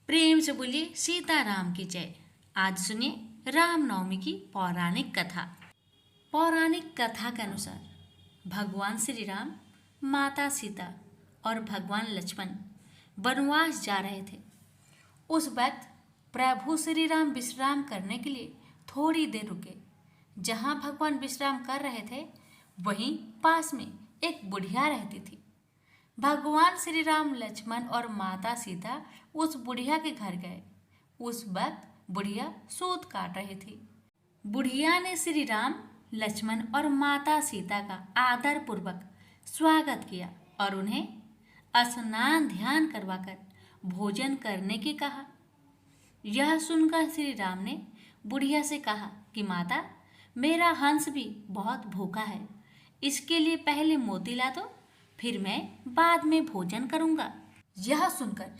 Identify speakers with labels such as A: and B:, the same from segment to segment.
A: प्रेम से बोलिए सीताराम की जय। आज सुनिए रामनवमी की पौराणिक कथा। पौराणिक कथा के अनुसार भगवान श्री राम, माता सीता और भगवान लक्ष्मण वनवास जा रहे थे। उस वक्त प्रभु श्री राम विश्राम करने के लिए थोड़ी देर रुके। जहाँ भगवान विश्राम कर रहे थे वहीं पास में एक बुढ़िया रहती थी। भगवान श्री राम, लक्ष्मण और माता सीता उस बुढ़िया के घर गए। उस वक्त बुढ़िया सूत काट रही थी। बुढ़िया ने श्री राम, लक्ष्मण और माता सीता का आदर पूर्वक स्वागत किया और उन्हें स्नान ध्यान करवाकर भोजन करने की कहा। यह सुनकर श्री राम ने बुढ़िया से कहा कि माता, मेरा हंस भी बहुत भूखा है, इसके लिए पहले मोती ला दो, फिर मैं बाद में भोजन करूंगा। यह सुनकर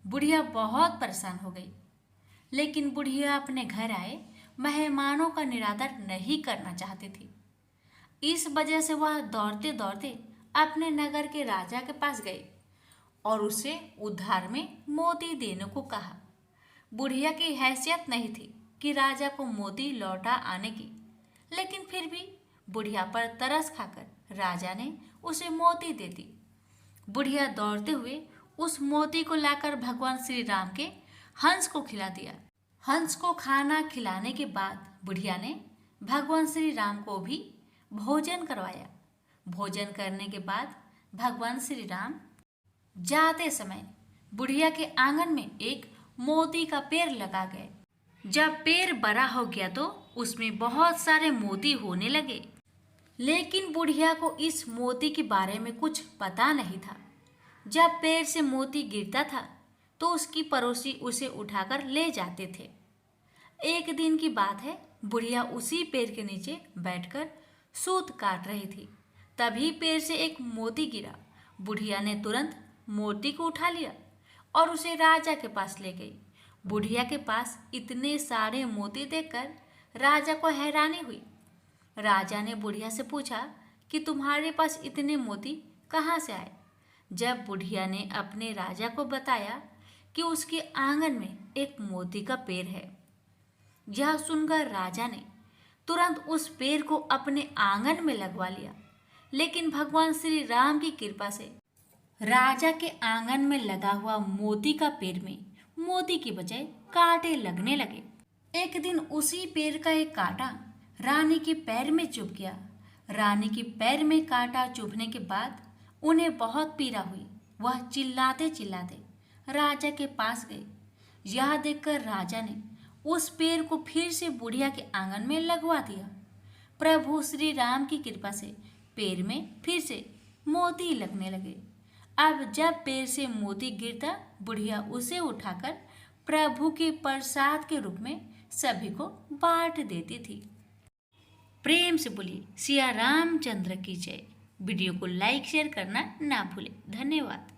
A: बुढ़िया बहुत परेशान हो गई। लेकिन बुढ़िया अपने घर आए मेहमानों का निरादर नहीं करना चाहती थी। इस वजह से वह दौड़ते दौड़ते अपने नगर के राजा के पास गई और उसे उधार में मोती देने को कहा। बुढ़िया की हैसियत नहीं थी कि राजा को मोती लौटा आने की, लेकिन फिर भी बुढ़िया पर तरस खाकर राजा ने उसे मोती दे दी। बुढ़िया दौड़ते हुए उस मोती को लाकर भगवान श्री राम के हंस को खिला दिया। हंस को खाना खिलाने के बाद बुढ़िया ने भगवान श्री राम को भी भोजन करवाया। भोजन करने के बाद भगवान श्री राम जाते समय बुढ़िया के आंगन में एक मोती का पेड़ लगा गए। जब पेड़ बड़ा हो गया तो उसमें बहुत सारे मोती होने लगे। लेकिन बुढ़िया को इस मोती के बारे में कुछ पता नहीं था। जब पेड़ से मोती गिरता था तो उसकी पड़ोसी उसे उठाकर ले जाते थे। एक दिन की बात है, बुढ़िया उसी पेड़ के नीचे बैठकर सूत काट रही थी। तभी पेड़ से एक मोती गिरा। बुढ़िया ने तुरंत मोती को उठा लिया और उसे राजा के पास ले गई। बुढ़िया के पास इतने सारे मोती देखकर राजा को हैरानी हुई। राजा ने बुढ़िया से पूछा कि तुम्हारे पास इतने मोती कहाँ से आए। जब बुढ़िया ने अपने राजा को बताया कि उसके आंगन में एक मोती का पेड़ है, यह सुनकर राजा ने तुरंत उस पेड़ को अपने आंगन में लगवा लिया। लेकिन भगवान श्री राम की कृपा से राजा के आंगन में लगा हुआ मोती का पेड़ में मोती की बजाय कांटे लगने लगे। एक दिन उसी पेड़ का एक कांटा रानी के पैर में चुभ गया। रानी के पैर में कांटा चुभने के बाद उन्हें बहुत पीड़ा हुई। वह चिल्लाते चिल्लाते राजा के पास गए। यह देखकर राजा ने उस पेड़ को फिर से बुढ़िया के आंगन में लगवा दिया। प्रभु श्री राम की कृपा से पेड़ में फिर से मोती लगने लगे। अब जब पेड़ से मोती गिरता, बुढ़िया उसे उठाकर प्रभु के प्रसाद के रूप में सभी को बांट देती थी। प्रेम से बोलिए सिया रामचंद्र की जय। वीडियो को लाइक शेयर करना ना भूलें। धन्यवाद।